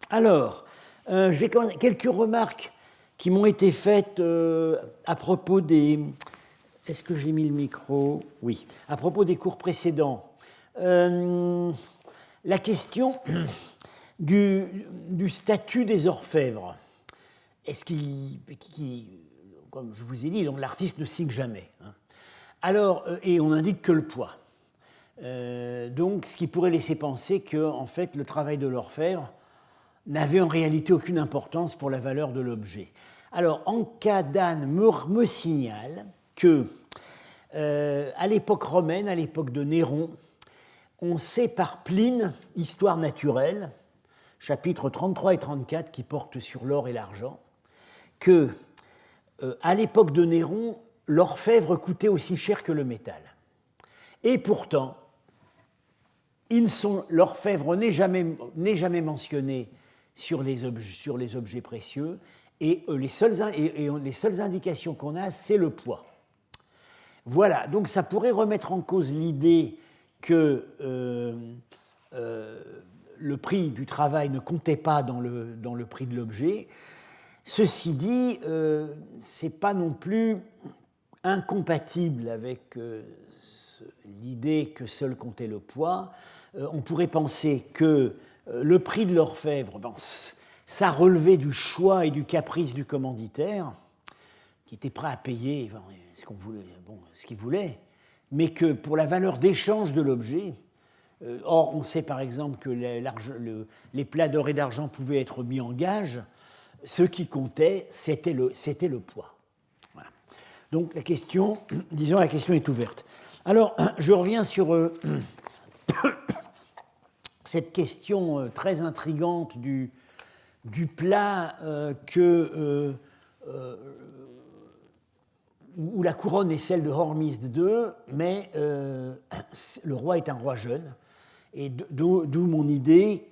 Alors, je vais quelques remarques qui m'ont été faites à propos des... Est-ce que j'ai mis le micro? Oui. À propos des cours précédents. La question du statut des orfèvres. Est-ce comme je vous ai dit, donc l'artiste ne signe jamais. Hein. Alors, et on indique que le poids. Donc, ce qui pourrait laisser penser que, en fait, le travail de l'orfèvre n'avait en réalité aucune importance pour la valeur de l'objet. Alors, Ancadane me signale que, à l'époque romaine, à l'époque de Néron, on sait par Pline, Histoire naturelle, chapitres 33 et 34, qui portent sur l'or et l'argent, que, à l'époque de Néron, l'orfèvre coûtait aussi cher que le métal. Et pourtant, l'orfèvre n'est jamais mentionné sur les objets précieux, et les seules indications qu'on a, c'est le poids. Voilà, donc ça pourrait remettre en cause l'idée que le prix du travail ne comptait pas dans le prix de l'objet. Ceci dit, ce n'est pas non plus incompatible avec l'idée que seul comptait le poids. On pourrait penser que le prix de l'orfèvre, ça relevait du choix et du caprice du commanditaire, qui était prêt à payer ce qu'il voulait, mais que pour la valeur d'échange de l'objet, or on sait par exemple que les plats d'or et d'argent pouvaient être mis en gage, ce qui comptait, c'était le poids. Voilà. Donc la question est ouverte. Alors, je reviens sur cette question très intrigante du plat où la couronne est celle de Hormisde II, mais le roi est un roi jeune, et d'où mon idée,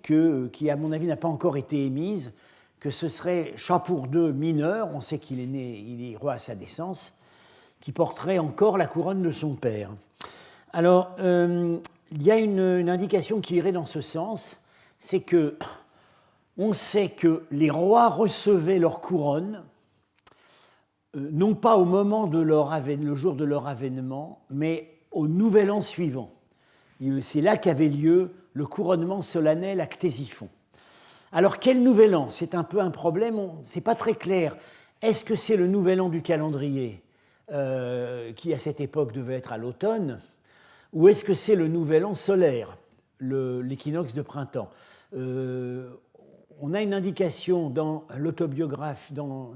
qui à mon avis n'a pas encore été émise, que ce serait Shapur II mineur, on sait qu'il est né, il est roi à sa naissance, qui porterait encore la couronne de son père. Alors, il y a une indication qui irait dans ce sens, c'est que on sait que les rois recevaient leur couronne, non pas au moment de le jour de leur avènement, mais au nouvel an suivant. C'est là qu'avait lieu le couronnement solennel à Ctésiphon. Alors, quel nouvel an? C'est un peu un problème, c'est pas très clair. Est-ce que c'est le nouvel an du calendrier, qui à cette époque devait être à l'automne, ou est-ce que c'est le nouvel an solaire, l'équinoxe de printemps? On a une indication dans l'autobiographe, dans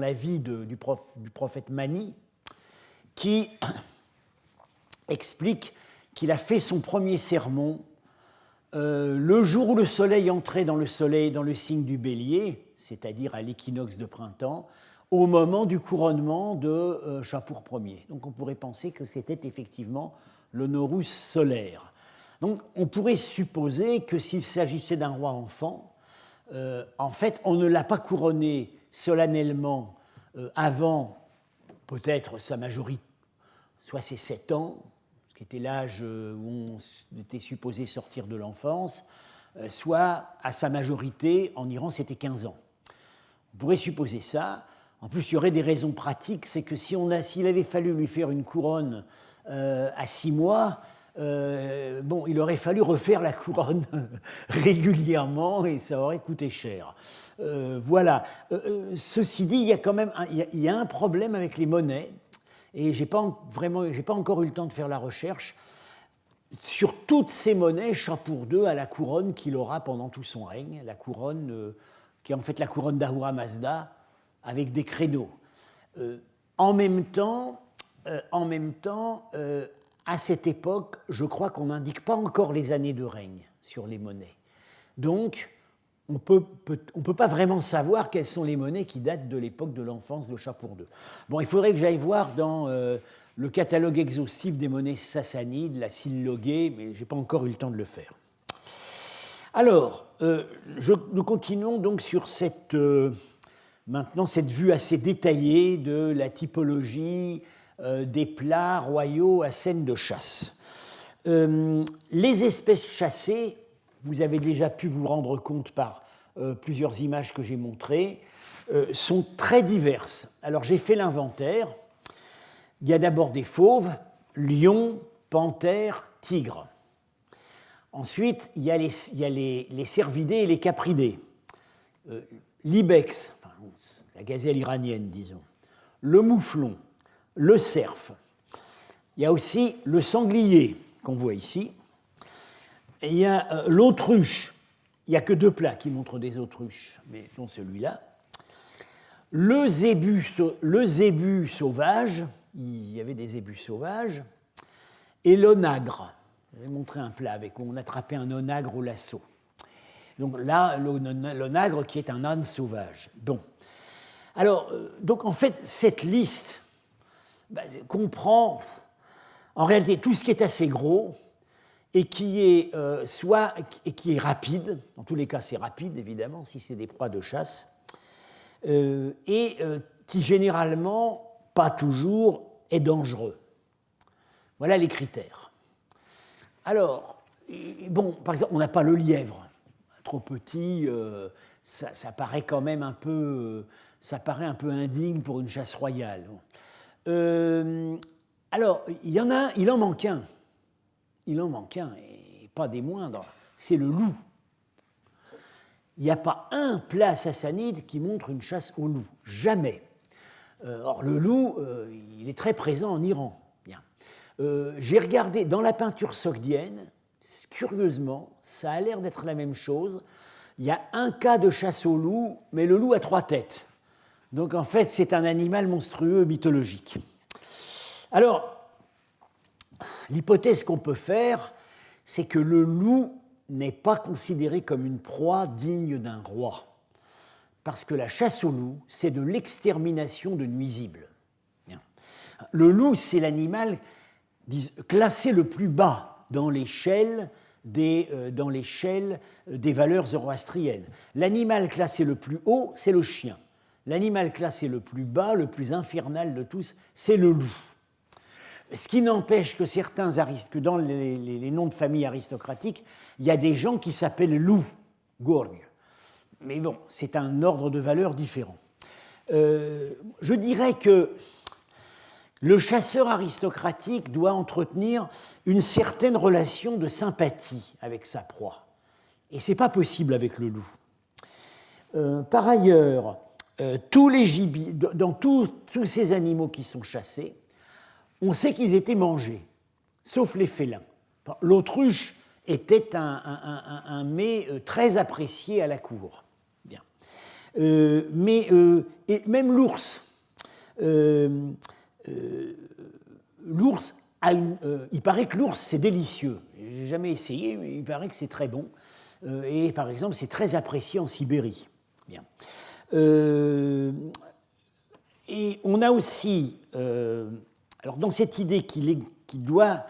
la vie du prophète Mani, qui explique qu'il a fait son premier sermon le jour où le soleil entrait dans le signe du bélier, c'est-à-dire à l'équinoxe de printemps, au moment du couronnement de Shapur Ier. Donc on pourrait penser que c'était effectivement le Norus solaire. Donc on pourrait supposer que s'il s'agissait d'un roi enfant, en fait, on ne l'a pas couronné solennellement avant peut-être sa majorité, soit ses 7 ans, ce qui était l'âge où on était supposé sortir de l'enfance, soit à sa majorité, en Iran, c'était 15 ans. On pourrait supposer ça. En plus, il y aurait des raisons pratiques, c'est que s'il avait fallu lui faire une couronne à 6 mois, il aurait fallu refaire la couronne régulièrement et ça aurait coûté cher. Voilà. Ceci dit, il y a un problème avec les monnaies et j'ai pas encore eu le temps de faire la recherche. Sur toutes ces monnaies, Shapur II a la couronne qu'il aura pendant tout son règne, la couronne qui est en fait la couronne d'Ahura Mazda avec des créneaux. En même temps, à cette époque, je crois qu'on n'indique pas encore les années de règne sur les monnaies. Donc, on peut pas vraiment savoir quelles sont les monnaies qui datent de l'époque de l'enfance de Shapur II. Bon, il faudrait que j'aille voir dans le catalogue exhaustif des monnaies sassanides, la Silloguée, mais je n'ai pas encore eu le temps de le faire. Alors, nous continuons donc sur maintenant cette vue assez détaillée de la typologie des plats royaux à scène de chasse. Les espèces chassées, vous avez déjà pu vous rendre compte par plusieurs images que j'ai montrées, sont très diverses. Alors j'ai fait l'inventaire. Il y a d'abord des fauves, lions, panthères, tigres. Ensuite, il y a les cervidés et les capridés. L'ibex, enfin, la gazelle iranienne, disons, le mouflon, le cerf. Il y a aussi le sanglier, qu'on voit ici. Et il y a l'autruche. Il n'y a que 2 plats qui montrent des autruches, mais dont celui-là. Le zébu sauvage, il y avait des zébus sauvages, et l'onagre. Je vais montrer un plat avec où on attrapait un onagre au lasso. Donc là, l'onagre qui est un âne sauvage. Bon. Alors, donc en fait, cette liste comprend en réalité tout ce qui est assez gros et qui est rapide. Dans tous les cas, c'est rapide, évidemment, si c'est des proies de chasse. Qui généralement, pas toujours, est dangereux. Voilà les critères. Alors, bon, par exemple, on n'a pas le lièvre. Trop petit, ça paraît quand même un peu, ça paraît un peu indigne pour une chasse royale. Alors, il en manque un. Il en manque un, et pas des moindres. C'est le loup. Il n'y a pas un plat sassanide qui montre une chasse au loup. Jamais. Or, le loup, il est très présent en Iran. Bien. J'ai regardé dans la peinture sogdienne, curieusement, ça a l'air d'être la même chose. Il y a un cas de chasse au loup, mais le loup a 3 têtes. Donc, en fait, c'est un animal monstrueux mythologique. Alors, l'hypothèse qu'on peut faire, c'est que le loup n'est pas considéré comme une proie digne d'un roi. Parce que la chasse au loup, c'est de l'extermination de nuisibles. Le loup, c'est l'animal classé le plus bas dans l'échelle des valeurs zoroastriennes. L'animal classé le plus haut, c'est le chien. L'animal classé le plus bas, le plus infernal de tous, c'est le loup. Ce qui n'empêche que dans les noms de famille aristocratiques, il y a des gens qui s'appellent loup, Gorg. Mais bon, c'est un ordre de valeurs différent. Je dirais que le chasseur aristocratique doit entretenir une certaine relation de sympathie avec sa proie. Et ce n'est pas possible avec le loup. Par ailleurs, dans tous ces animaux qui sont chassés, on sait qu'ils étaient mangés, sauf les félins. L'autruche était un mets très apprécié à la cour. Bien. Et même l'ours. L'ours il paraît que l'ours, c'est délicieux. Je n'ai jamais essayé, mais il paraît que c'est très bon. Et par exemple, c'est très apprécié en Sibérie. Bien. Et on a aussi... alors, dans cette idée qu'il doit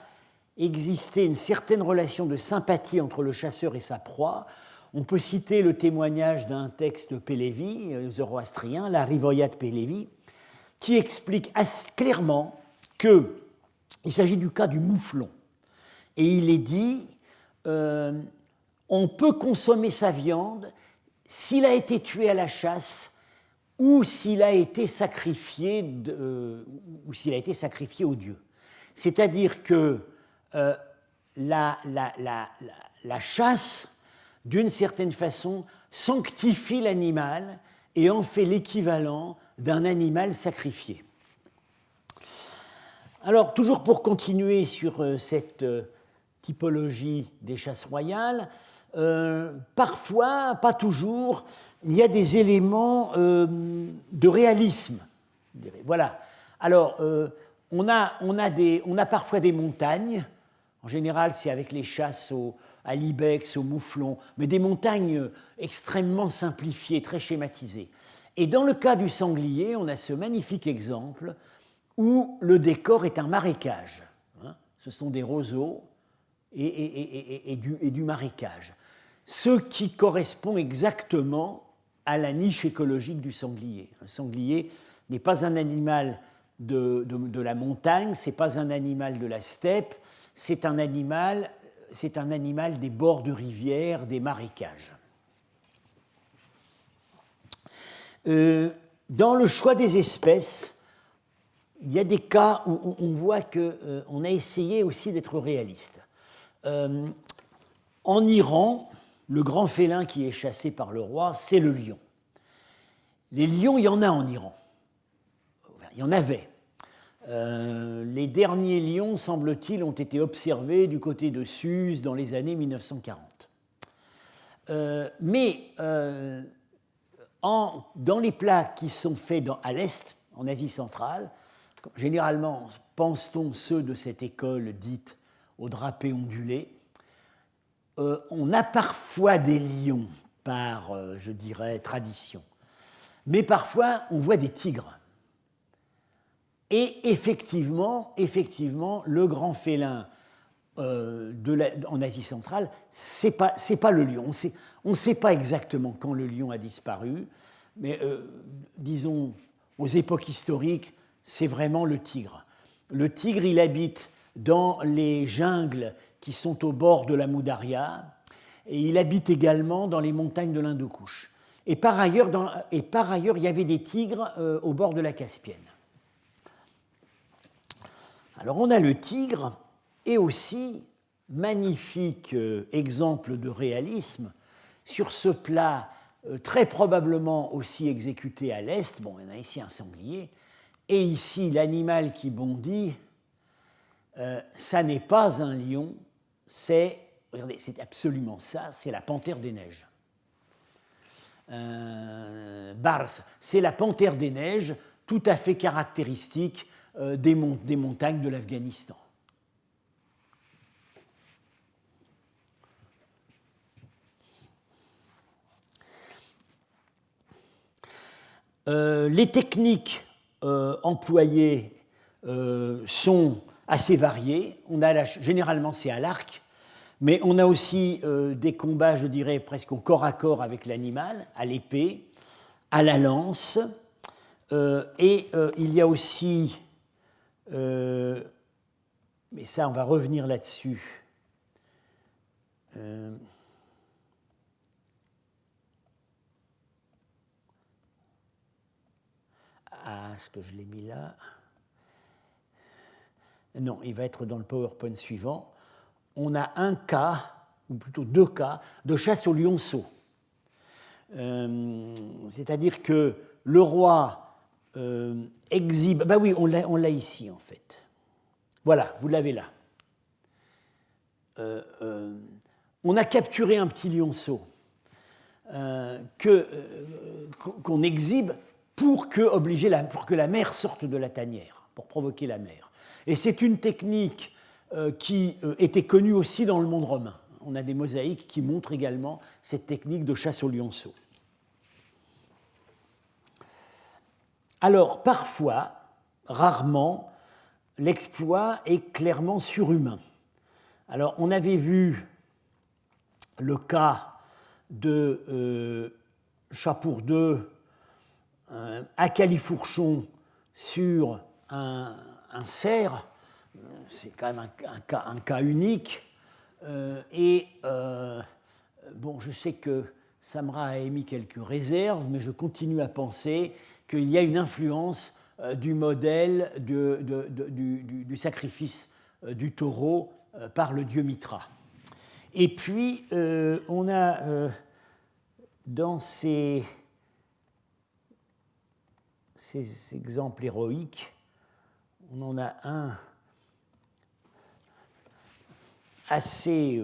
exister une certaine relation de sympathie entre le chasseur et sa proie, on peut citer le témoignage d'un texte Pélévi, zoroastrien, la Rivoyat Pélévi, qui explique clairement qu'il s'agit du cas du mouflon. Et il est dit, on peut consommer sa viande s'il a été tué à la chasse ou s'il a été sacrifié aux dieux. C'est-à-dire que la chasse, d'une certaine façon, sanctifie l'animal et en fait l'équivalent d'un animal sacrifié. Alors, toujours pour continuer sur cette typologie des chasses royales, parfois, pas toujours, il y a des éléments de réalisme. Voilà. Alors, on a parfois des montagnes. En général, c'est avec les chasses à l'ibex, au mouflon, mais des montagnes extrêmement simplifiées, très schématisées. Et dans le cas du sanglier, on a ce magnifique exemple où le décor est un marécage. Ce sont des roseaux et du marécage. Ce qui correspond exactement à la niche écologique du sanglier. Un sanglier n'est pas un animal de la montagne, ce n'est pas un animal de la steppe, c'est un animal des bords de rivières, des marécages. Dans le choix des espèces, il y a des cas où on voit qu'on a essayé aussi d'être réaliste. En Iran, le grand félin qui est chassé par le roi, c'est le lion. Les lions, il y en a en Iran. Il y en avait. Les derniers lions, semble-t-il, ont été observés du côté de Suse dans les années 1940. Dans les plats qui sont faits à l'Est, en Asie centrale, généralement pense-t-on ceux de cette école dite aux drapés ondulés, on a parfois des lions par, je dirais, tradition, mais parfois on voit des tigres. Et effectivement, le grand félin en Asie centrale, c'est pas le lion. On ne sait pas exactement quand le lion a disparu, mais disons, aux époques historiques, c'est vraiment le tigre. Le tigre, il habite dans les jungles qui sont au bord de la Moudaria, et il habite également dans les montagnes de l'Hindoukouche. Et par ailleurs, il y avait des tigres au bord de la Caspienne. Alors on a le tigre et aussi, magnifique exemple de réalisme, sur ce plat très probablement aussi exécuté à l'Est, bon, on a ici un sanglier, et ici l'animal qui bondit, ça n'est pas un lion, regardez, c'est absolument ça, c'est la panthère des neiges. Bars, c'est la panthère des neiges, tout à fait caractéristique des montagnes de l'Afghanistan. Les techniques employées sont assez variées. Généralement, c'est à l'arc, mais on a aussi des combats, je dirais, presque au corps à corps avec l'animal, à l'épée, à la lance. Et il y a aussi, mais ça, on va revenir là-dessus. Est-ce que je l'ai mis là? Non, il va être dans le PowerPoint suivant. On a un cas, ou plutôt deux cas, de chasse au lionceau. C'est-à-dire que le roi exhibe... Ben oui, on l'a ici, en fait. Voilà, vous l'avez là. On a capturé un petit lionceau qu'on exhibe pour que la mer sorte de la tanière, pour provoquer la mer. Et c'est une technique qui était connue aussi dans le monde romain. On a des mosaïques qui montrent également cette technique de chasse au lionceau. Alors, parfois, rarement, l'exploit est clairement surhumain. Alors, on avait vu le cas de Chapour II à Califourchon sur un cerf. C'est quand même un cas unique. Bon, je sais que Samra a émis quelques réserves, mais je continue à penser qu'il y a une influence du modèle du sacrifice du taureau par le dieu Mitra. Et puis, on a dans ces exemples héroïques, on en a un assez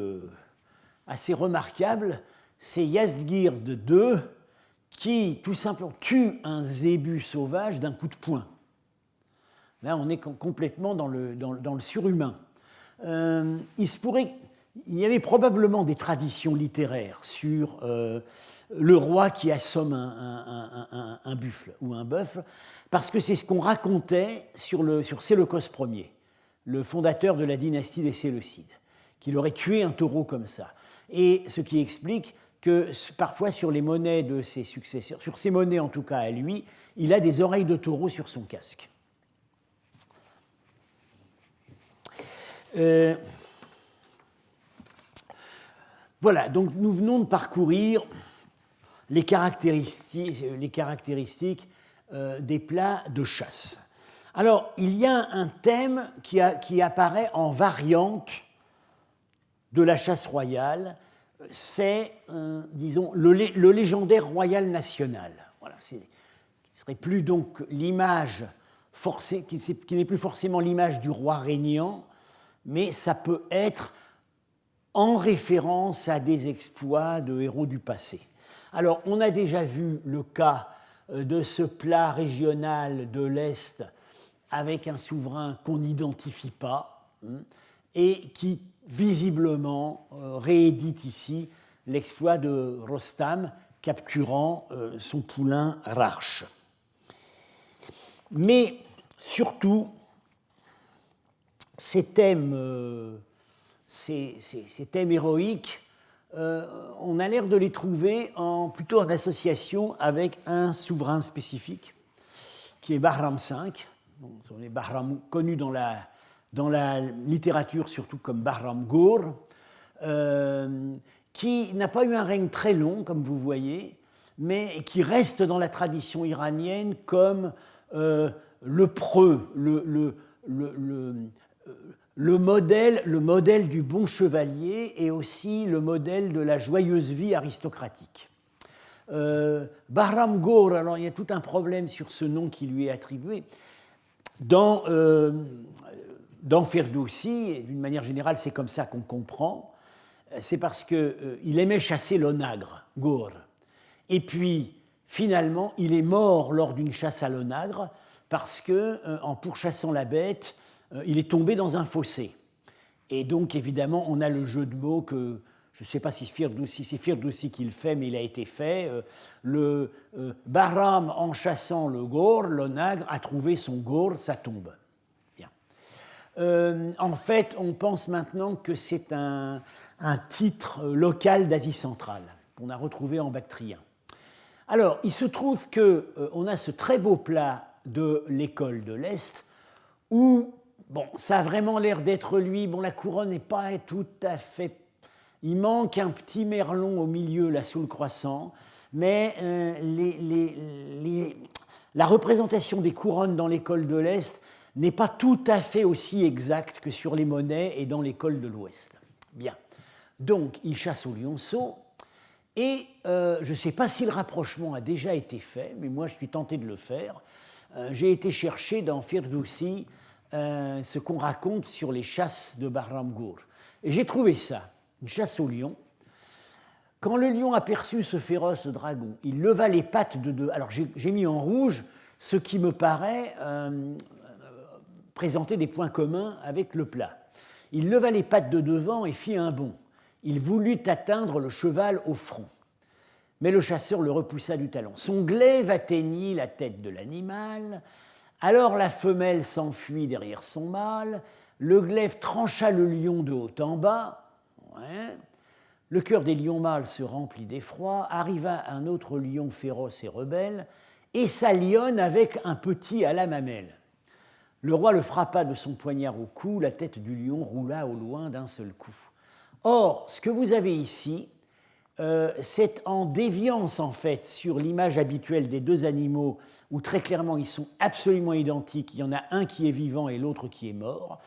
remarquable, c'est Yazdgird II qui, tout simplement, tue un zébu sauvage d'un coup de poing. Là, on est complètement dans le surhumain. Il y avait probablement des traditions littéraires sur le roi qui assomme un buffle ou un bœuf, parce que c'est ce qu'on racontait sur Séleucos Ier, le fondateur de la dynastie des Séleucides, qu'il aurait tué un taureau comme ça. Et ce qui explique que parfois sur les monnaies de ses successeurs, sur ses monnaies en tout cas à lui, il a des oreilles de taureau sur son casque. Voilà, donc nous venons de parcourir les caractéristiques des plats de chasse. Alors, il y a un thème qui apparaît en variante de la chasse royale, c'est, disons, le légendaire royal national. Voilà, qui serait plus donc l'image qui n'est plus forcément l'image du roi régnant, mais ça peut être en référence à des exploits de héros du passé. Alors, on a déjà vu le cas de ce plat régional de l'Est avec un souverain qu'on n'identifie pas et qui visiblement réédite ici l'exploit de Rostam capturant son poulain Rarch. Mais surtout, ces thèmes héroïques, on a l'air de les trouver plutôt en association avec un souverain spécifique, qui est Bahram V. Bon, ce sont les Bahram connus dans la littérature surtout comme Bahram Ghor, qui n'a pas eu un règne très long, comme vous voyez, mais qui reste dans la tradition iranienne comme le preux, le modèle du bon chevalier et aussi le modèle de la joyeuse vie aristocratique. Bahram Ghor, alors il y a tout un problème sur ce nom qui lui est attribué. Dans Ferdowsi, et d'une manière générale, c'est comme ça qu'on comprend, c'est parce qu'il aimait chasser l'onagre, Ghor. Et puis, finalement, il est mort lors d'une chasse à l'onagre parce qu'en pourchassant la bête, il est tombé dans un fossé. Et donc, évidemment, on a le jeu de mots que, je ne sais pas si c'est Ferdowsi qui le fait, mais il a été fait. Bahram, en chassant le Ghor, l'onagre, a trouvé son Ghor, sa tombe. Bien. En fait, on pense maintenant que c'est un titre local d'Asie centrale, qu'on a retrouvé en bactrien. Alors, il se trouve qu'on a ce très beau plat de l'école de l'Est, où, bon, ça a vraiment l'air d'être lui. Bon, la couronne n'est pas tout à fait... Il manque un petit merlon au milieu, là, sous le croissant, mais la représentation des couronnes dans l'école de l'Est n'est pas tout à fait aussi exacte que sur les monnaies et dans l'école de l'Ouest. Bien. Donc, il chasse au lionceau, et je ne sais pas si le rapprochement a déjà été fait, mais moi, je suis tenté de le faire. J'ai été chercher dans Ferdowsi ce qu'on raconte sur les chasses de Bahram Ghor. Et j'ai trouvé ça, une chasse au lion. Quand le lion aperçut ce féroce dragon, il leva les pattes de deux. Alors j'ai mis en rouge ce qui me paraît présenter des points communs avec le plat. Il leva les pattes de devant et fit un bond. Il voulut atteindre le cheval au front. Mais le chasseur le repoussa du talon. Son glaive atteignit la tête de l'animal. Alors la femelle s'enfuit derrière son mâle. Le glaive trancha le lion de haut en bas. Ouais. Le cœur des lions mâles se remplit d'effroi. Arriva un autre lion féroce et rebelle et sa lionne avec un petit à la mamelle. Le roi le frappa de son poignard au cou. La tête du lion roula au loin d'un seul coup. Or, ce que vous avez ici, c'est en déviance en fait sur l'image habituelle des deux animaux où très clairement ils sont absolument identiques, il y en a un qui est vivant et l'autre qui est mort.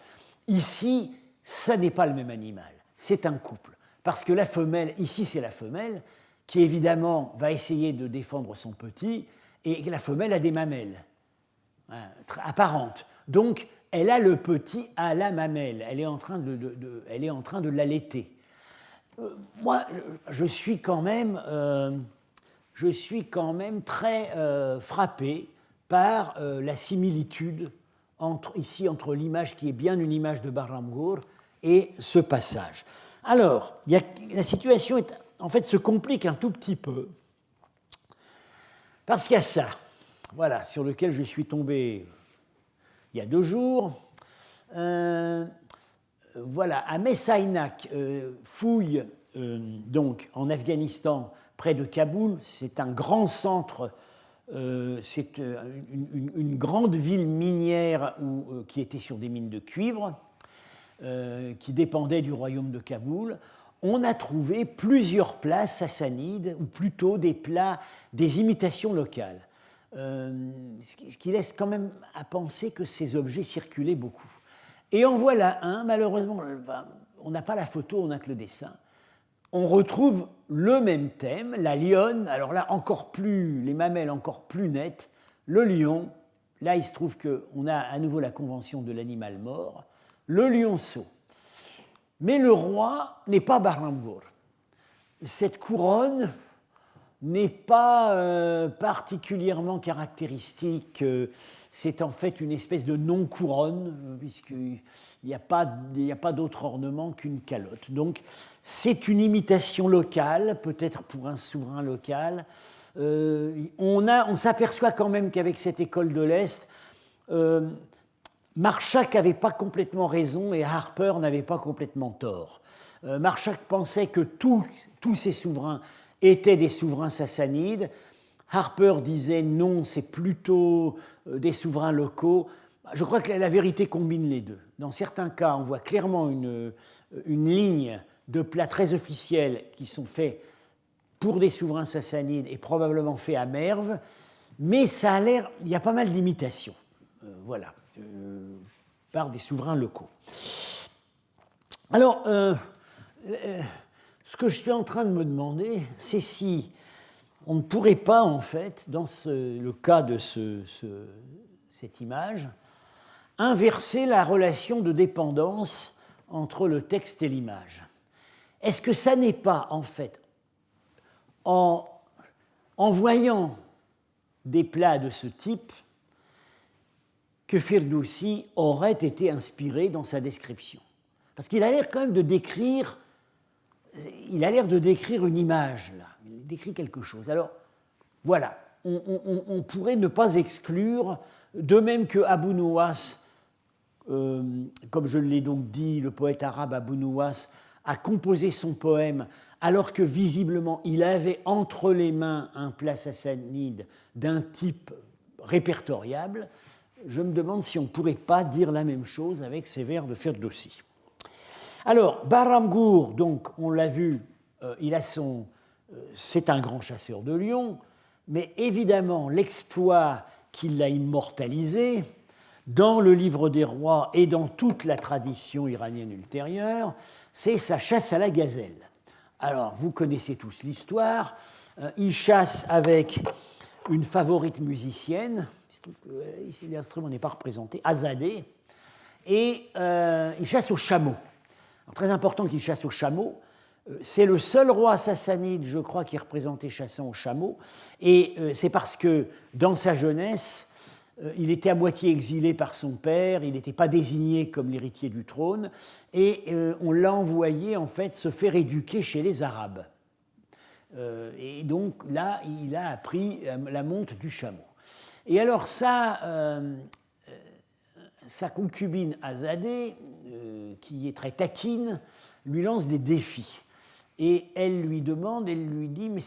Ici, ça n'est pas le même animal, c'est un couple. Parce que la femelle, ici c'est la femelle, qui évidemment va essayer de défendre son petit, et la femelle a des mamelles apparentes. Donc elle a le petit à la mamelle, elle est en train de l'allaiter. Moi, je suis quand même très frappé par la similitude entre l'image qui est bien une image de Bahram Ghor et ce passage. Alors, la situation en fait se complique un tout petit peu parce qu'il y a ça, voilà, sur lequel je suis tombé il y a 2 jours. Voilà, à Messainak, fouille donc en Afghanistan, près de Kaboul. C'est un grand centre, c'est une grande ville minière qui était sur des mines de cuivre, qui dépendait du royaume de Kaboul. on a trouvé plusieurs plats sassanides, ou plutôt des plats, des imitations locales. Ce qui laisse quand même à penser que ces objets circulaient beaucoup. Et en voilà un, malheureusement, on n'a pas la photo, on n'a que le dessin. On retrouve le même thème, la lionne, alors là, encore plus, les mamelles encore plus nettes, le lion, là il se trouve qu'on a à nouveau la convention de l'animal mort, le lionceau. Mais le roi n'est pas Bahramgour. Cette couronne n'est pas particulièrement caractéristique. C'est en fait une espèce de non-couronne, puisqu'il n'y a pas d'autre ornement qu'une calotte. Donc c'est une imitation locale, peut-être pour un souverain local. On s'aperçoit quand même qu'avec cette école de l'Est, Marshak n'avait pas complètement raison et Harper n'avait pas complètement tort. Marshak pensait que tous ces souverains étaient des souverains sassanides. Harper disait non, c'est plutôt des souverains locaux. Je crois que la vérité combine les deux. Dans certains cas, on voit clairement une ligne de plats très officiels qui sont faits pour des souverains sassanides et probablement faits à Merv, mais ça a l'air, il y a pas mal d'imitations. Voilà. Par des souverains locaux. Alors, ce que je suis en train de me demander, c'est si on ne pourrait pas, en fait, dans le cas de cette image, inverser la relation de dépendance entre le texte et l'image. Est-ce que ça n'est pas, en fait, en voyant des plats de ce type, que Firdoussi aurait été inspiré dans sa description. Parce qu'il a l'air quand même de décrire, une image, là. Il décrit quelque chose. Alors, voilà, on pourrait ne pas exclure, de même que Abu Nuwas, comme je l'ai donc dit, le poète arabe Abu Nuwas a composé son poème alors que visiblement il avait entre les mains un plat sassanide d'un type répertoriable. Je me demande si on ne pourrait pas dire la même chose avec ces vers de Ferdoussi. Alors, Bahramgour, donc, on l'a vu, c'est un grand chasseur de lions, mais évidemment, l'exploit qui l'a immortalisé dans le livre des rois et dans toute la tradition iranienne ultérieure, c'est sa chasse à la gazelle. Alors, vous connaissez tous l'histoire, il chasse avec une favorite musicienne, ici l'instrument n'est pas représenté, Azadeh, et il chasse au chameau. Alors, très important qu'il chasse au chameau. C'est le seul roi sassanide, je crois, qui est représenté chassant au chameau, et c'est parce que dans sa jeunesse, il était à moitié exilé par son père, il n'était pas désigné comme l'héritier du trône, et on l'a envoyé en fait se faire éduquer chez les Arabes. Et donc là, il a appris la monte du chameau. Et alors sa concubine Azadeh, qui est très taquine, lui lance des défis. Et elle lui dit, mais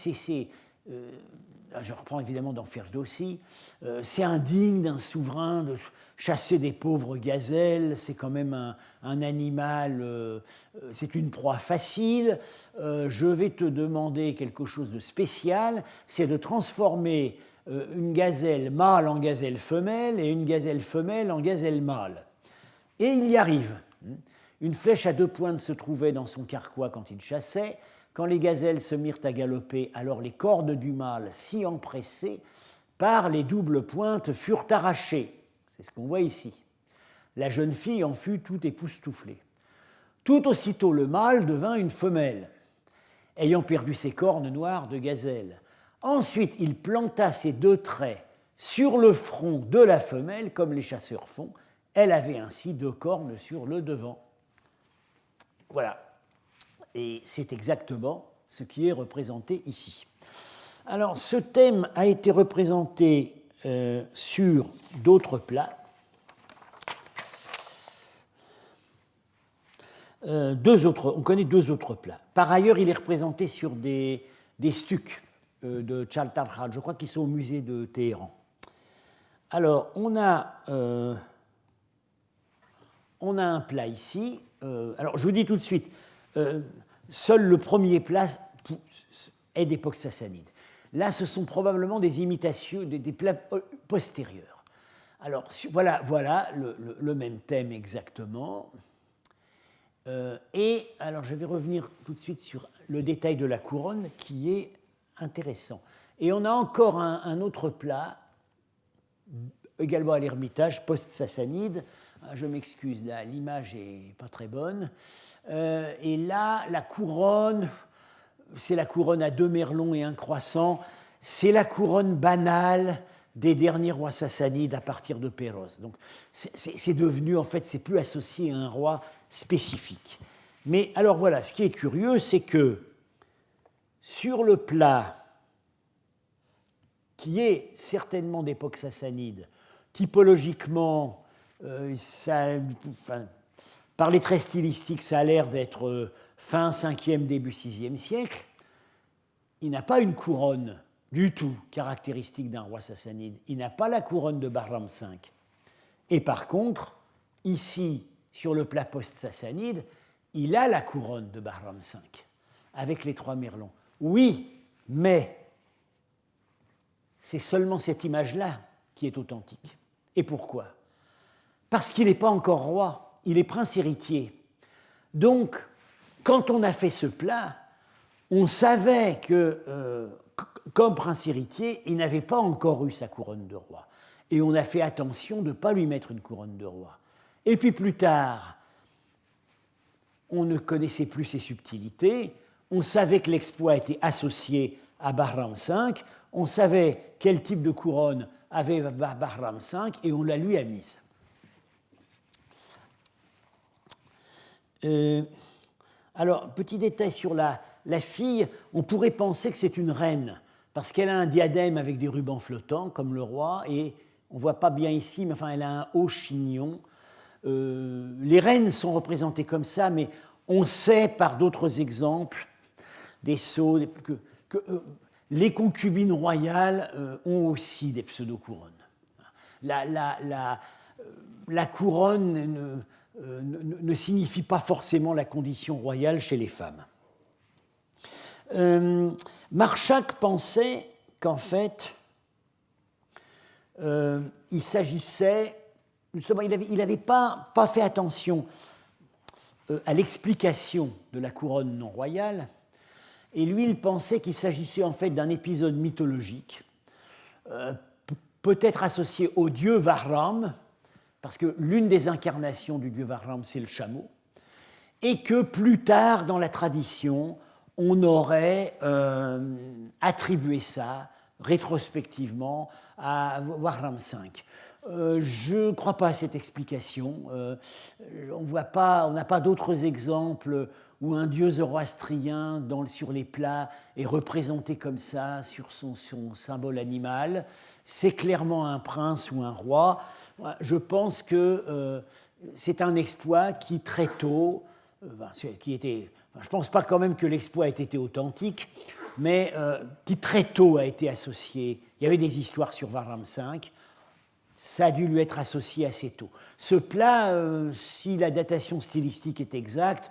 je reprends évidemment dans Ferdoussi, c'est indigne d'un souverain de chasser des pauvres gazelles, c'est quand même un animal, c'est une proie facile, je vais te demander quelque chose de spécial, c'est de transformer une gazelle mâle en gazelle femelle et une gazelle femelle en gazelle mâle. Et il y arrive. Une flèche à 2 pointes se trouvait dans son carquois quand il chassait. Quand les gazelles se mirent à galoper, alors les cordes du mâle, si empressées par les doubles pointes, furent arrachées. C'est ce qu'on voit ici. La jeune fille en fut tout époustouflée. Tout aussitôt, le mâle devint une femelle, ayant perdu ses cornes noires de gazelle. Ensuite, il planta ses 2 traits sur le front de la femelle, comme les chasseurs font. Elle avait ainsi 2 cornes sur le devant. Voilà. Et c'est exactement ce qui est représenté ici. Alors, ce thème a été représenté sur d'autres plats. On connaît 2 autres plats. Par ailleurs, il est représenté sur des stucs de Chaltarkhan, je crois qu'ils sont au musée de Téhéran. Alors, on a un plat ici. Alors, je vous dis tout de suite, seul le premier plat est d'époque sassanide. Là, ce sont probablement des imitations, des plats postérieurs. Alors, voilà le même thème exactement. Et alors, je vais revenir tout de suite sur le détail de la couronne qui est intéressant. Et on a encore un autre plat, également à l'Ermitage, post-sassanide. Je m'excuse, là, l'image n'est pas très bonne. Et là, la couronne, c'est la couronne à 2 merlons et un croissant. C'est la couronne banale des derniers rois sassanides à partir de Péroz. Donc, c'est devenu, en fait, c'est plus associé à un roi spécifique. Mais alors voilà, ce qui est curieux, c'est que sur le plat qui est certainement d'époque sassanide, typologiquement, par les traits stylistiques, ça a l'air d'être fin 5e, début 6e siècle. Il n'a pas une couronne du tout caractéristique d'un roi sassanide. Il n'a pas la couronne de Bahram V. Et par contre, ici, sur le plat post-sassanide, il a la couronne de Bahram V, avec les 3 merlons. Oui, mais c'est seulement cette image-là qui est authentique. Et pourquoi? Parce qu'il n'est pas encore roi, il est prince héritier. Donc, quand on a fait ce plat, on savait que, comme prince héritier, il n'avait pas encore eu sa couronne de roi. Et on a fait attention de ne pas lui mettre une couronne de roi. Et puis plus tard, on ne connaissait plus ses subtilités, on savait que l'exploit était associé à Bahram V, on savait quel type de couronne avait Bahram V, et on la lui a mise. Alors, petit détail sur la fille, on pourrait penser que c'est une reine, parce qu'elle a un diadème avec des rubans flottants, comme le roi, et on ne voit pas bien ici, mais enfin, elle a un haut chignon. Les reines sont représentées comme ça, mais on sait par d'autres exemples, des sceaux, que les concubines royales ont aussi des pseudo-couronnes. La couronne ne signifie pas forcément la condition royale chez les femmes. Marchak pensait qu'en fait, il s'agissait, justement, il n'avait pas fait attention à l'explication de la couronne non royale, et lui, il pensait qu'il s'agissait en fait d'un épisode mythologique, peut-être associé au dieu Vahram, parce que l'une des incarnations du dieu Vahram, c'est le chameau, et que plus tard dans la tradition, on aurait attribué ça rétrospectivement à Vahram V. Je ne crois pas à cette explication. On n'a pas d'autres exemples où un dieu zoroastrien sur les plats est représenté comme ça sur son symbole animal. C'est clairement un prince ou un roi. Je pense que c'est un exploit qui très tôt, je ne pense pas quand même que l'exploit ait été authentique, mais qui très tôt a été associé. Il y avait des histoires sur Vahram V, ça a dû lui être associé assez tôt. Ce plat, si la datation stylistique est exacte,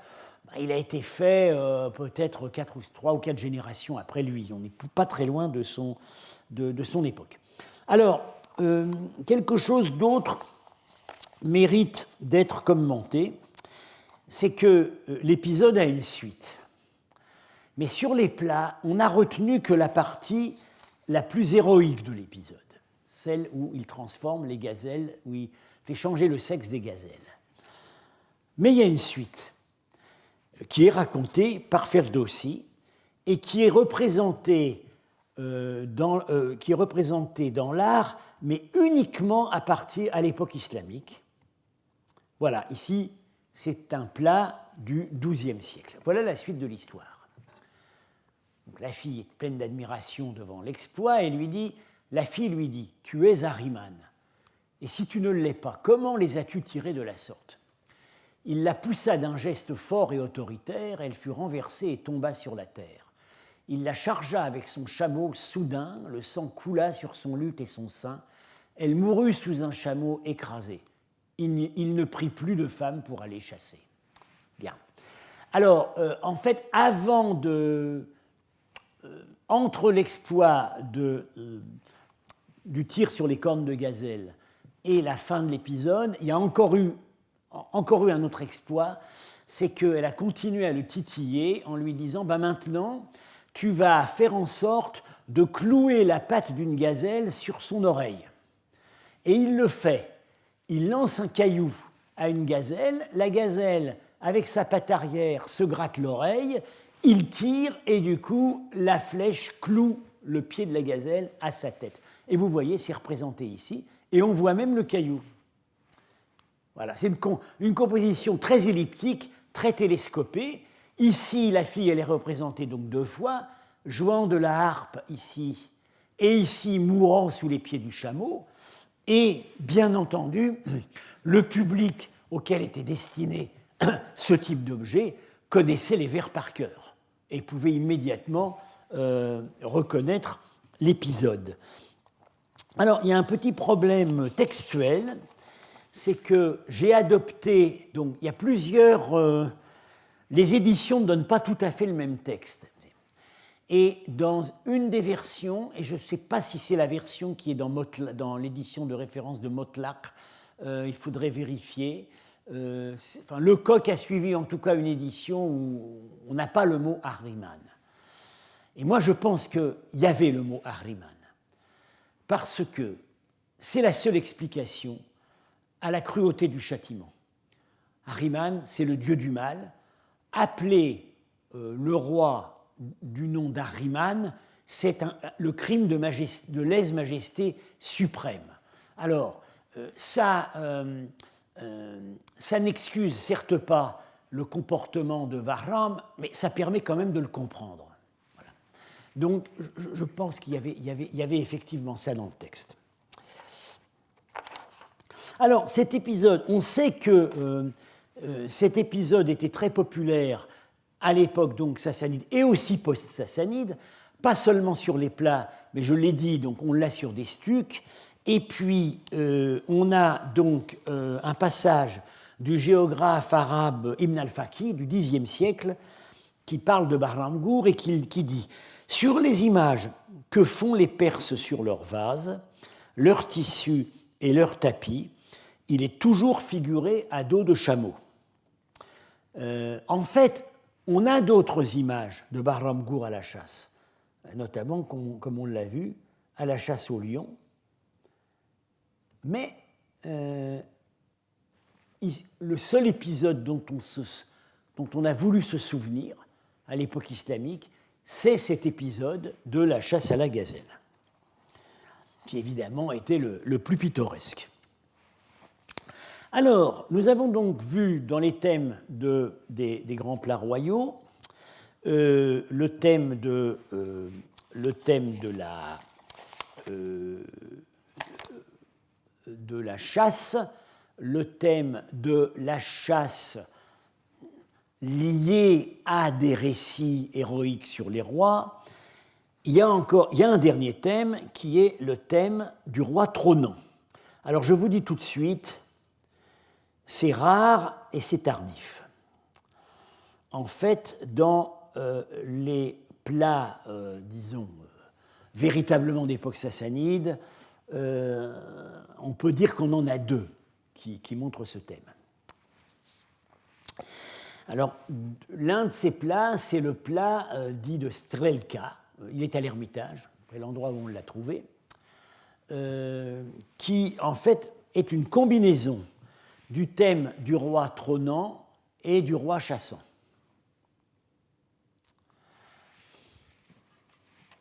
il a été fait peut-être 3 ou 4 générations après lui. On n'est pas très loin de son époque. Alors, quelque chose d'autre mérite d'être commenté, c'est que l'épisode a une suite. Mais sur les plats, on n'a retenu que la partie la plus héroïque de l'épisode, celle où il transforme les gazelles, où il fait changer le sexe des gazelles. Mais il y a une suite qui est racontée par Ferdowsi et qui est représentée dans l'art, mais uniquement à l'époque islamique. Voilà, ici, c'est un plat du XIIe siècle. Voilà la suite de l'histoire. Donc, la fille est pleine d'admiration devant l'exploit et la fille lui dit « Tu es Ahriman, et si tu ne l'es pas, comment les as-tu tirés de la sorte ?» Il la poussa d'un geste fort et autoritaire, elle fut renversée et tomba sur la terre. Il la chargea avec son chameau soudain, le sang coula sur son luth et son sein, elle mourut sous un chameau écrasé. Il ne prit plus de femme pour aller chasser. Bien. Alors, en fait, entre l'exploit du tir sur les cornes de gazelle et la fin de l'épisode, il y a encore eu un autre exploit, c'est qu'elle a continué à le titiller en lui disant maintenant, tu vas faire en sorte de clouer la patte d'une gazelle sur son oreille. Et il le fait. Il lance un caillou à une gazelle, la gazelle, avec sa patte arrière, se gratte l'oreille, il tire et du coup, la flèche cloue le pied de la gazelle à sa tête. Et vous voyez, c'est représenté ici, et on voit même le caillou. Voilà, c'est une composition très elliptique, très télescopée. Ici, la fille, elle est représentée donc 2 fois, jouant de la harpe ici, et ici, mourant sous les pieds du chameau. Et bien entendu, le public auquel était destiné ce type d'objet connaissait les vers par cœur et pouvait immédiatement reconnaître l'épisode. Alors, il y a un petit problème textuel, c'est que j'ai adopté, donc il y a plusieurs, les éditions ne donnent pas tout à fait le même texte. Et dans une des versions, et je ne sais pas si c'est la version qui est dans l'édition de référence de Motlach, il faudrait vérifier. Lecoq a suivi en tout cas une édition où on n'a pas le mot Ahriman. Et moi je pense qu'il y avait le mot Ahriman, parce que c'est la seule explication à la cruauté du châtiment. Ahriman, c'est le dieu du mal. Appeler le roi du nom d'Ahriman, c'est le crime de lèse-majesté suprême. Alors, ça n'excuse certes pas le comportement de Bahram, mais ça permet quand même de le comprendre. Voilà. Donc, je pense qu'il y avait effectivement ça dans le texte. Alors, cet épisode, on sait que cet épisode était très populaire à l'époque donc sassanide et aussi post-sassanide, pas seulement sur les plats, mais je l'ai dit, donc on l'a sur des stucs. Et puis on a donc un passage du géographe arabe Ibn al-Faqih du Xe siècle qui parle de Bahramgour et qui dit « Sur les images que font les Perses sur leurs vases, leurs tissus et leurs tapis, il est toujours figuré à dos de chameau. En fait, on a d'autres images de Bahramgour à la chasse, notamment, comme on l'a vu, à la chasse au lion. Mais le seul épisode dont on a voulu se souvenir à l'époque islamique, c'est cet épisode de la chasse à la gazelle, qui évidemment était le plus pittoresque. Alors, nous avons donc vu dans les thèmes des grands plats royaux le thème de la chasse, le thème de la chasse lié à des récits héroïques sur les rois. Il y a un dernier thème qui est le thème du roi trônant. Alors je vous dis tout de suite, c'est rare et c'est tardif. En fait, dans les plats, disons, véritablement d'époque sassanide, on peut dire qu'on en a 2 qui montrent ce thème. Alors, l'un de ces plats, c'est le plat dit de Strelka. Il est à l'Ermitage, c'est l'endroit où on l'a trouvé, qui, en fait, est une combinaison du thème du roi trônant et du roi chassant.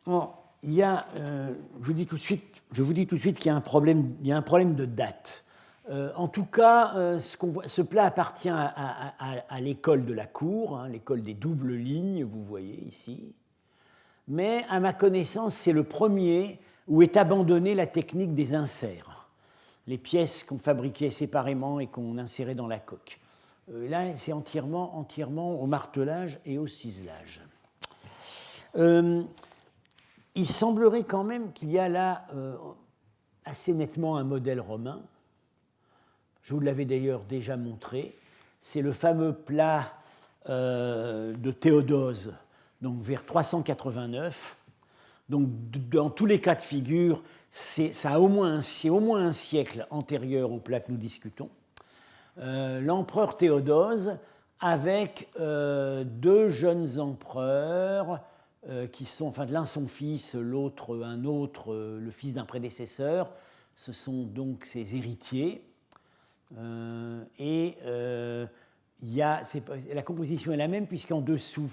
Bon, il y a, je vous dis tout de suite qu'il y a un problème de date. En tout cas, ce plat appartient à l'école de la cour, hein, l'école des doubles lignes, vous voyez ici. Mais à ma connaissance, c'est le premier où est abandonnée la technique des inserts, les pièces qu'on fabriquait séparément et qu'on insérait dans la coque. Là, c'est entièrement au martelage et au ciselage. Il semblerait quand même qu'il y a là assez nettement un modèle romain. Je vous l'avais d'ailleurs déjà montré. C'est le fameux plat de Théodose, donc vers 389. Donc, dans tous les cas de figure, c'est au moins un siècle antérieur au plat que nous discutons. L'empereur Théodose, avec deux jeunes empereurs, qui sont, enfin, l'un son fils, l'autre un autre, le fils d'un prédécesseur, ce sont donc ses héritiers. La composition est la même, puisqu'en dessous,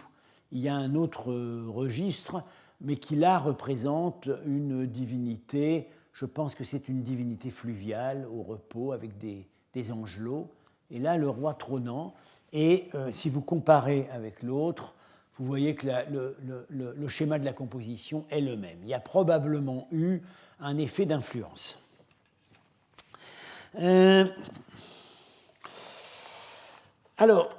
il y a un autre registre, mais qui là représente une divinité, je pense que c'est une divinité fluviale, au repos, avec des angelots. Et là, le roi trônant. Et si vous comparez avec l'autre, vous voyez que le schéma de la composition est le même. Il y a probablement eu un effet d'influence. Alors,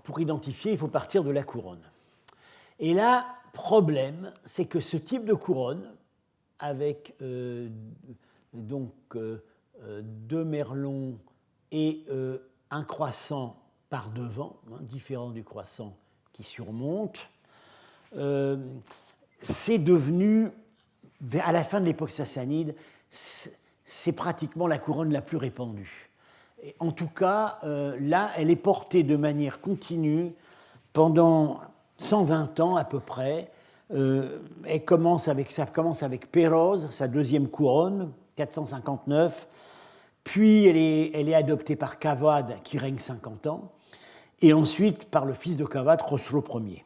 pour identifier, il faut partir de la couronne. Et là, problème, c'est que ce type de couronne, avec deux merlons et un croissant par devant, différent du croissant qui surmonte, c'est devenu, à la fin de l'époque sassanide, c'est pratiquement la couronne la plus répandue. Et en tout cas, là, elle est portée de manière continue pendant 120 ans à peu près. Ça commence avec Péroz, sa deuxième couronne, 459. Puis elle est adoptée par Cavade, qui règne 50 ans. Et ensuite par le fils de Cavade, Khosrow Ier.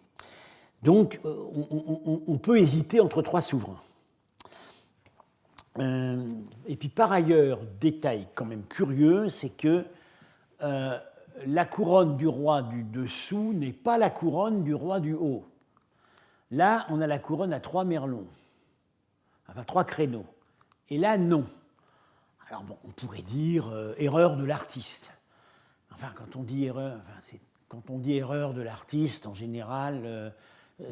Donc on peut hésiter entre trois souverains. Et puis par ailleurs, détail quand même curieux, c'est que la couronne du roi du dessous n'est pas la couronne du roi du haut. Là, on a la couronne à trois merlons, enfin trois créneaux. Et là, non. Alors bon, on pourrait dire erreur de l'artiste. Enfin, quand on dit erreur de l'artiste, en général,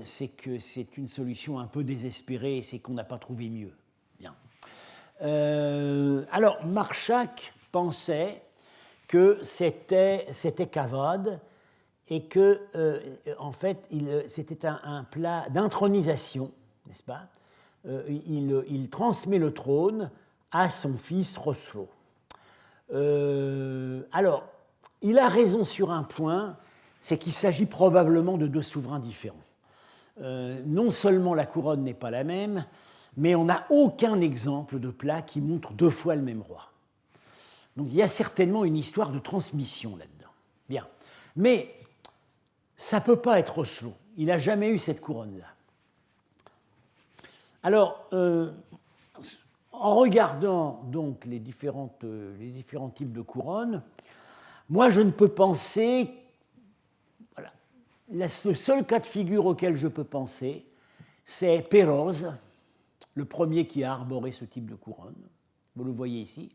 c'est que c'est une solution un peu désespérée et c'est qu'on n'a pas trouvé mieux. Bien. Alors, Marchak pensait que c'était Cavade et que, en fait, c'était un plat d'intronisation, n'est-ce pas? Il transmet le trône à son fils Khosrow. Alors, il a raison sur un point, c'est qu'il s'agit probablement de deux souverains différents. Non seulement la couronne n'est pas la même, mais on n'a aucun exemple de plat qui montre deux fois le même roi. Donc il y a certainement une histoire de transmission là-dedans. Bien. Mais ça ne peut pas être Oslo. Il n'a jamais eu cette couronne-là. Alors, en regardant donc les différents types de couronnes, moi je ne peux penser. Voilà, le seul cas de figure auquel je peux penser, c'est Péroz, le premier qui a arboré ce type de couronne. Vous le voyez ici,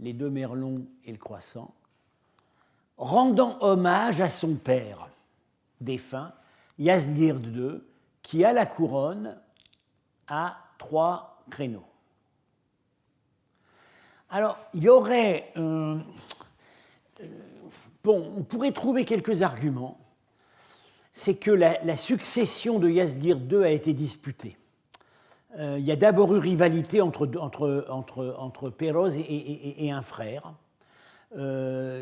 les deux merlons et le croissant, rendant hommage à son père défunt, Yazdgird II, qui a la couronne à trois créneaux. Alors, il y aurait... on pourrait trouver quelques arguments. C'est que la succession de Yazdgird II a été disputée. Il y a d'abord eu rivalité entre Péroz et un frère,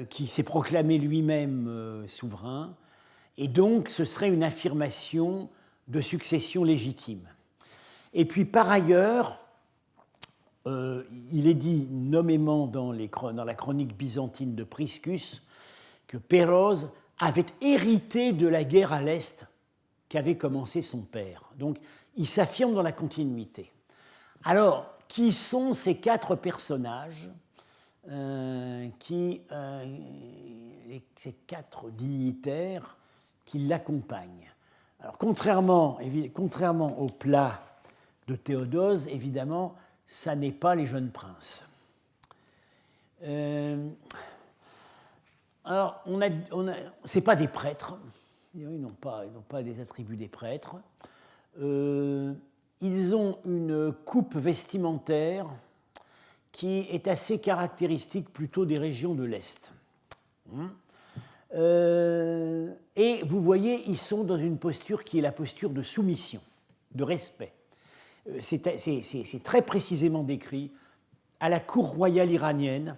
qui s'est proclamé lui-même souverain. Et donc, ce serait une affirmation de succession légitime. Et puis, par ailleurs, il est dit nommément dans la chronique byzantine de Priscus que Péroz avait hérité de la guerre à l'Est qu'avait commencé son père. Donc, il s'affirme dans la continuité. Alors, qui sont ces quatre personnages, ces quatre dignitaires qui l'accompagnent? Alors, contrairement au plat de Théodose, évidemment, ça n'est pas les jeunes princes. Alors, c'est pas des prêtres. Ils n'ont pas les attributs des prêtres. Ils ont une coupe vestimentaire qui est assez caractéristique plutôt des régions de l'Est. Et vous voyez, ils sont dans une posture qui est la posture de soumission, de respect. C'est très précisément décrit. À la cour royale iranienne,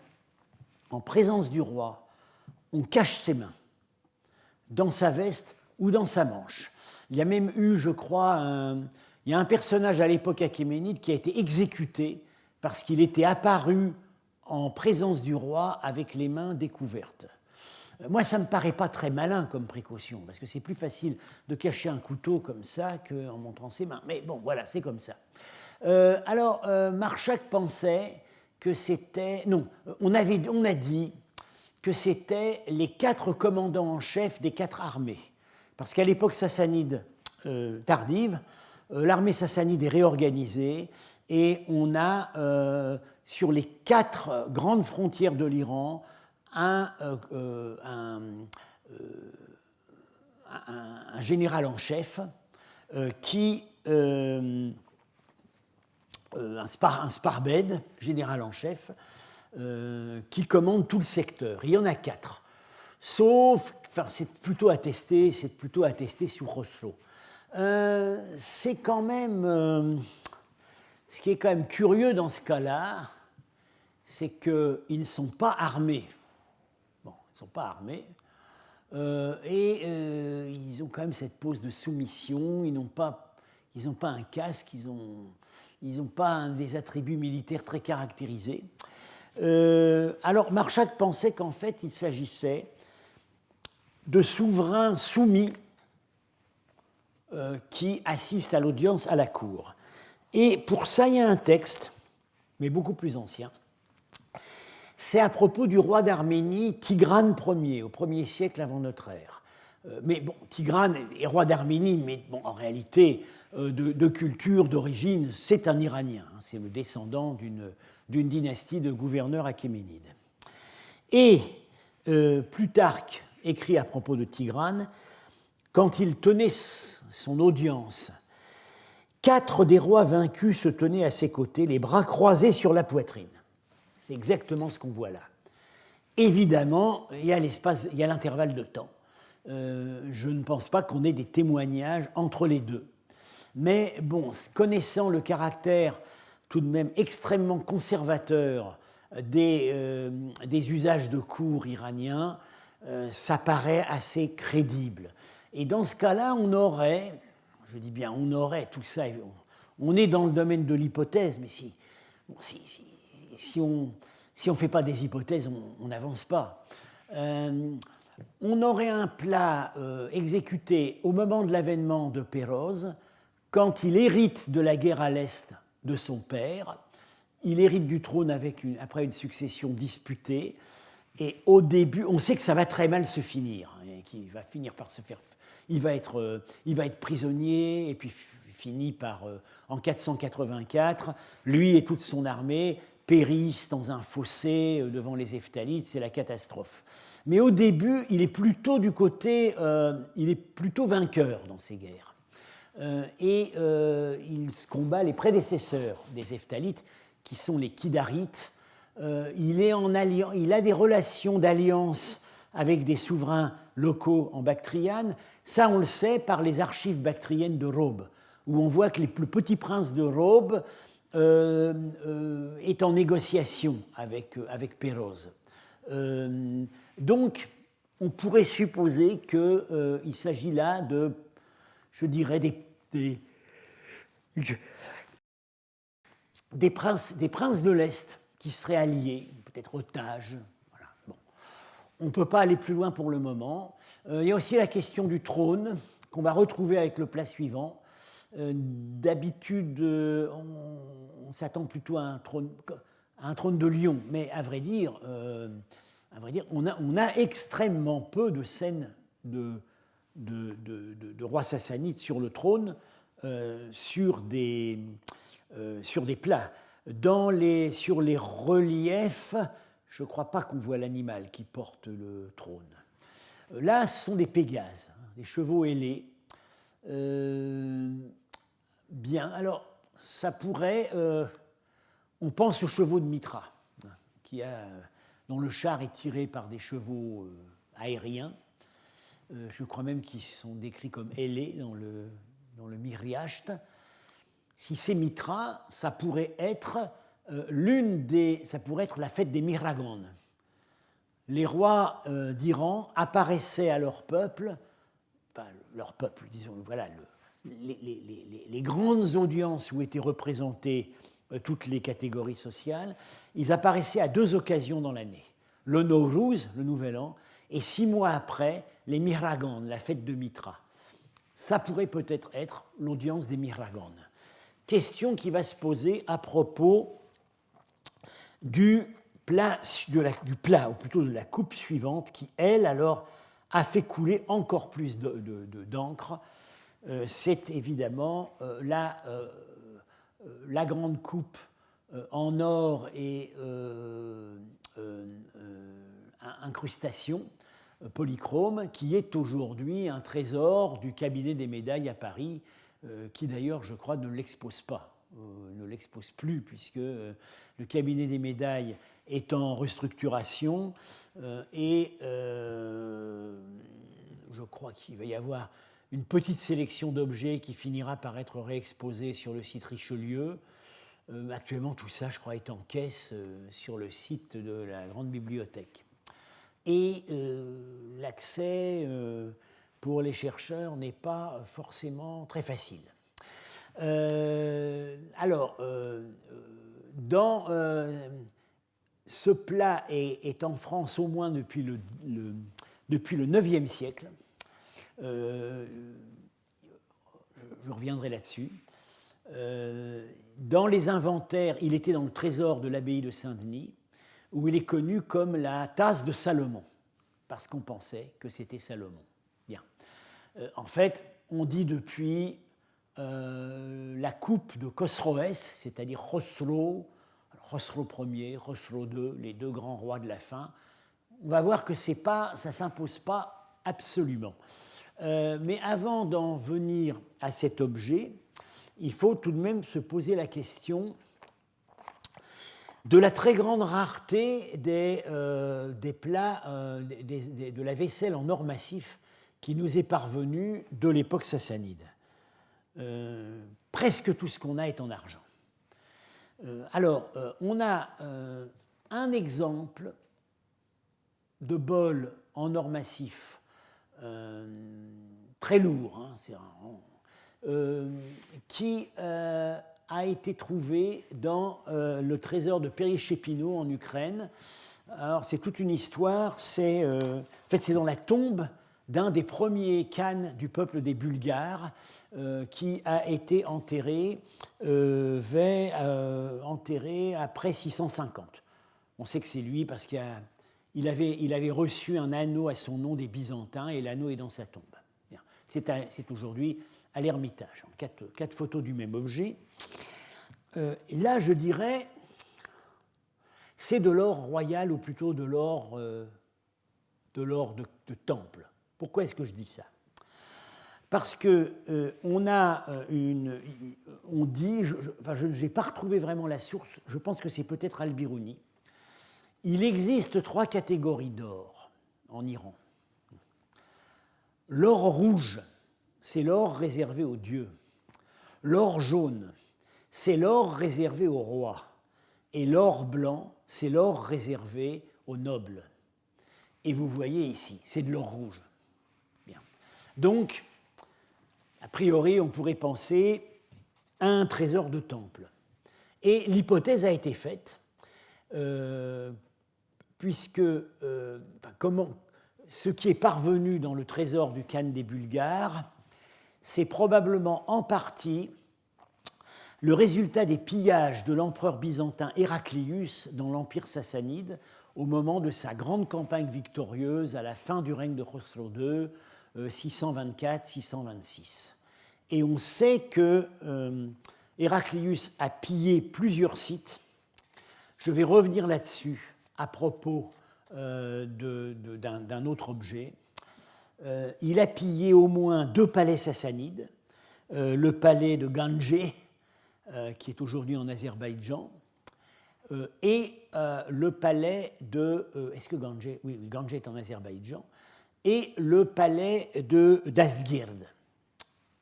en présence du roi, on cache ses mains dans sa veste ou dans sa manche. Il y a même eu, je crois, il y a un personnage à l'époque achéménide qui a été exécuté parce qu'il était apparu en présence du roi avec les mains découvertes. Moi, ça ne me paraît pas très malin comme précaution, parce que c'est plus facile de cacher un couteau comme ça qu'en montrant ses mains. Mais bon, voilà, c'est comme ça. Marchak pensait que c'était... Non, on a dit que c'était les 4 commandants en chef des 4 armées. Parce qu'à l'époque sassanide tardive, l'armée sassanide est réorganisée et on a, sur les 4 grandes frontières de l'Iran, un général en chef qui... un sparbed, général en chef, qui commande tout le secteur. Il y en a 4. Sauf, enfin, c'est plutôt attesté sur Roslo. C'est quand même, ce qui est quand même curieux dans ce cas-là, c'est qu'ils ne sont pas armés. Bon, ils ne sont pas armés. Ils ont quand même cette pose de soumission. Ils n'ont pas un casque. Ils n'ont pas des attributs militaires très caractérisés. Alors, Marchak pensait qu'en fait, il s'agissait de souverains soumis qui assistent à l'audience à la cour. Et pour ça, il y a un texte, mais beaucoup plus ancien. C'est à propos du roi d'Arménie, Tigrane Ier, au 1er siècle avant notre ère. Mais bon, Tigrane est roi d'Arménie, mais bon, en réalité, de culture, d'origine, c'est un Iranien. Hein, c'est le descendant d'une dynastie de gouverneurs achéménides. Et Plutarque écrit à propos de Tigrane, quand il tenait son audience, 4 des rois vaincus se tenaient à ses côtés, les bras croisés sur la poitrine. C'est exactement ce qu'on voit là. Évidemment, il y a l'intervalle de temps. Je ne pense pas qu'on ait des témoignages entre les deux. Mais bon, connaissant le caractère tout de même extrêmement conservateur des usages de cour iraniens, ça paraît assez crédible. Et dans ce cas-là, on aurait, je dis bien on aurait, tout ça, on est dans le domaine de l'hypothèse, mais si on ne fait pas des hypothèses, on n'avance pas. On aurait un plat exécuté au moment de l'avènement de Péroz, quand il hérite de la guerre à l'Est de son père. Il hérite du trône après une succession disputée. Et au début, on sait que ça va très mal se finir, et qu'il va finir par se faire... Il va être prisonnier, et puis finit par, en 484, lui et toute son armée périssent dans un fossé devant les Hephthalites, c'est la catastrophe. Mais au début, il est plutôt il est plutôt vainqueur dans ces guerres. Il combat les prédécesseurs des Hephthalites, qui sont les Kidarites. Il a des relations d'alliance avec des souverains locaux en Bactriane. Ça, on le sait par les archives bactriennes de Rhobe, où on voit que le petit prince de Rhobe est en négociation avec Péroz. Donc, on pourrait supposer qu'il s'agit là de, je dirais, des princes de l'Est qui seraient alliés, peut-être otages. Voilà. Bon. On ne peut pas aller plus loin pour le moment. Il y a aussi la question du trône, qu'on va retrouver avec le plat suivant. D'habitude, on s'attend plutôt à un trône de lion, mais à vrai dire, on a extrêmement peu de scènes de rois sassanides sur le trône, sur des plats. Sur les reliefs, je ne crois pas qu'on voit l'animal qui porte le trône. Là, ce sont des pégases, des chevaux ailés. Bien, alors, ça pourrait... on pense aux chevaux de Mitra, dont le char est tiré par des chevaux aériens. je crois même qu'ils sont décrits comme ailés dans le Miriachte. Si c'est Mitra, ça pourrait être ça pourrait être la fête des Miragones. Les rois d'Iran apparaissaient à leur peuple, disons, voilà, les grandes audiences où étaient représentées toutes les catégories sociales, ils apparaissaient à 2 occasions dans l'année. Le Nowruz, le Nouvel An, et 6 mois après, les Miragones, la fête de Mitra. Ça pourrait peut-être être l'audience des Miragones. Question qui va se poser à propos du plat, ou plutôt de la coupe suivante, qui, elle, alors, a fait couler encore plus d'encre. C'est évidemment la grande coupe en or et incrustation polychrome, qui est aujourd'hui un trésor du cabinet des médailles à Paris, qui d'ailleurs, je crois, ne l'expose pas, ne l'expose plus, puisque le cabinet des médailles est en restructuration et je crois qu'il va y avoir une petite sélection d'objets qui finira par être réexposée sur le site Richelieu. Actuellement, tout ça, je crois, est en caisse sur le site de la Grande Bibliothèque. Et l'accès pour les chercheurs n'est pas forcément très facile. Ce plat est en France au moins depuis le IXe siècle. Je reviendrai là-dessus. Dans les inventaires, il était dans le trésor de l'abbaye de Saint-Denis, où il est connu comme la tasse de Salomon, parce qu'on pensait que c'était Salomon. Bien. En fait, on dit depuis la coupe de Khosroès, c'est-à-dire Khosro Ier, Khosro II, les 2 grands rois de la fin. On va voir que ça ne s'impose pas absolument. Mais avant d'en venir à cet objet, il faut tout de même se poser la question de la très grande rareté des plats, de la vaisselle en or massif qui nous est parvenue de l'époque sassanide. Presque tout ce qu'on a est en argent. On a un exemple de bol en or massif très lourd, qui a été trouvé dans le trésor de Périchépino en Ukraine. Alors, c'est toute une histoire. En fait, c'est dans la tombe d'un des premiers khans du peuple des Bulgares qui a été enterré après 650. On sait que c'est lui parce qu'il avait reçu un anneau à son nom des Byzantins et l'anneau est dans sa tombe. C'est aujourd'hui à l'Ermitage, 4 photos du même objet. Là, je dirais, c'est de l'or royal ou plutôt de l'or de temple. Pourquoi est-ce que je dis ça? Parce que on dit, je n'ai pas retrouvé vraiment la source, je pense que c'est peut-être Al-Biruni. Il existe 3 catégories d'or en Iran. L'or rouge, c'est l'or réservé aux dieux. L'or jaune, c'est l'or réservé aux rois. Et l'or blanc, c'est l'or réservé aux nobles. Et vous voyez ici, c'est de l'or rouge. Bien. Donc, a priori, on pourrait penser à un trésor de temple. Et l'hypothèse a été faite, puisque ce qui est parvenu dans le trésor du Khan des Bulgares, c'est probablement en partie le résultat des pillages de l'empereur byzantin Héraclius dans l'Empire sassanide au moment de sa grande campagne victorieuse à la fin du règne de Khosro II, 624-626. Et on sait que Héraclius a pillé plusieurs sites. Je vais revenir là-dessus à propos d'un autre objet. Il a pillé au moins 2 palais sassanides, le palais de Ganje, qui est aujourd'hui en Azerbaïdjan, et le palais de... est-ce que Ganje... Oui, Ganje est en Azerbaïdjan. et le palais d'Asgird,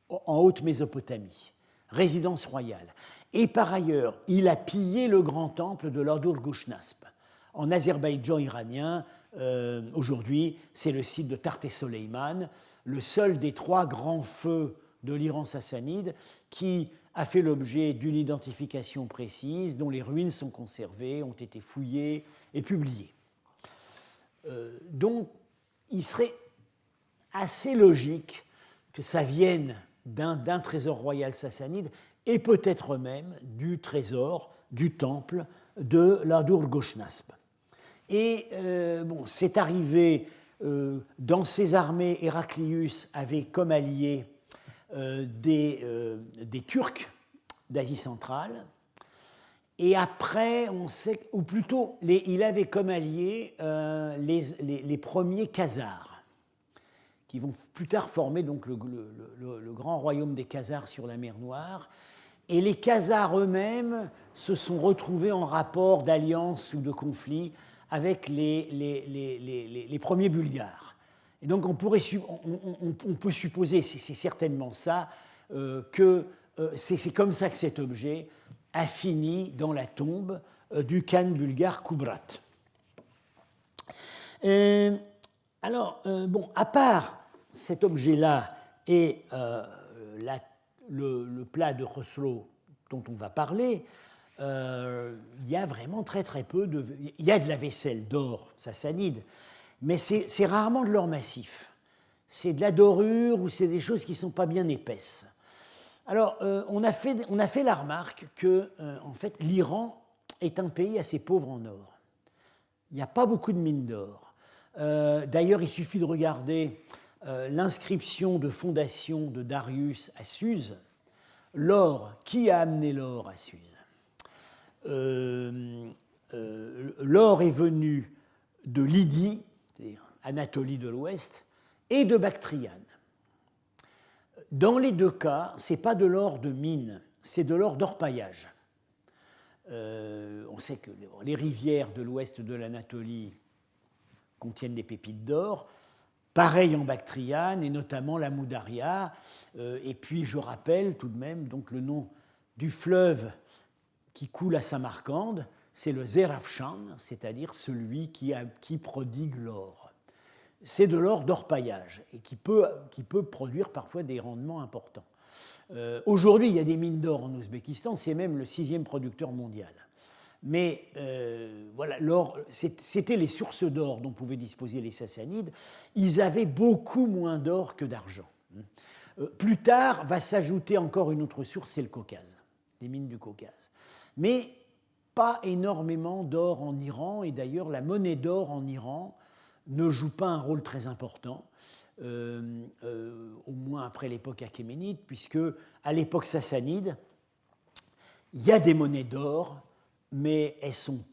en Haute-Mésopotamie, résidence royale. Et par ailleurs, il a pillé le grand temple de Lordur-Gushnasp. En Azerbaïdjan iranien, aujourd'hui, c'est le site de Tart et Soleiman, le seul des 3 grands feux de l'Iran sassanide qui a fait l'objet d'une identification précise, dont les ruines sont conservées, ont été fouillées et publiées. Donc, il serait assez logique que ça vienne d'un trésor royal sassanide et peut-être même du trésor du temple de Lordur-Gushnasp. Et c'est arrivé dans ses armées. Héraclius avait comme alliés des Turcs d'Asie centrale. Et après, on sait, ou plutôt, il avait comme alliés les premiers Khazars, qui vont plus tard former donc le grand royaume des Khazars sur la mer Noire. Et les Khazars eux-mêmes se sont retrouvés en rapport d'alliance ou de conflit avec les premiers Bulgares. Et donc on peut supposer, c'est certainement ça, que c'est comme ça que cet objet a fini dans la tombe du khan bulgare Kubrat. À part cet objet-là et le plat de Khosrow dont on va parler, il y a vraiment très très peu de... Il y a de la vaisselle d'or sassanide, mais c'est rarement de l'or massif. C'est de la dorure ou c'est des choses qui ne sont pas bien épaisses. Alors, on a fait la remarque que, en fait, l'Iran est un pays assez pauvre en or. Il n'y a pas beaucoup de mines d'or. D'ailleurs, il suffit de regarder l'inscription de fondation de Darius à Suse. L'or, qui a amené l'or à Suse? L'or est venu de Lydie, c'est-à-dire Anatolie de l'Ouest, et de Bactriane. Dans les 2 cas, ce n'est pas de l'or de mine, c'est de l'or d'orpaillage. On sait que les rivières de l'ouest de l'Anatolie contiennent des pépites d'or, pareil en Bactriane, et notamment la Moudaria. Et puis, je rappelle tout de même donc, le nom du fleuve qui coule à Samarcande, c'est le Zerafshan, c'est-à-dire celui qui prodigue l'or. C'est de l'or d'orpaillage et qui peut produire parfois des rendements importants. Aujourd'hui, il y a des mines d'or en Ouzbékistan, c'est même le 6e producteur mondial. Mais voilà, l'or, c'était les sources d'or dont pouvaient disposer les Sassanides. Ils avaient beaucoup moins d'or que d'argent. Plus tard, va s'ajouter encore une autre source, c'est le Caucase, les mines du Caucase. Mais pas énormément d'or en Iran, et d'ailleurs, la monnaie d'or en Iran ne joue pas un rôle très important, au moins après l'époque achéménide, puisque à l'époque sassanide, il y a des monnaies d'or, mais il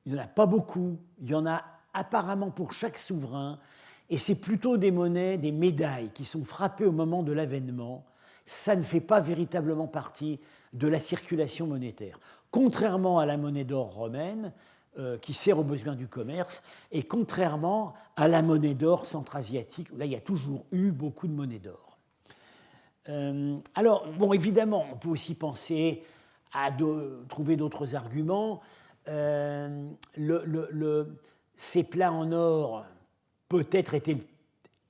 n'y en a pas beaucoup, il y en a apparemment pour chaque souverain, et c'est plutôt des monnaies, des médailles qui sont frappées au moment de l'avènement. Ça ne fait pas véritablement partie de la circulation monétaire. Contrairement à la monnaie d'or romaine, qui sert aux besoins du commerce, et contrairement à la monnaie d'or centra-asiatique, où là, il y a toujours eu beaucoup de monnaie d'or. Alors, bon, évidemment, on peut aussi penser à trouver d'autres arguments. Ces plats en or, peut-être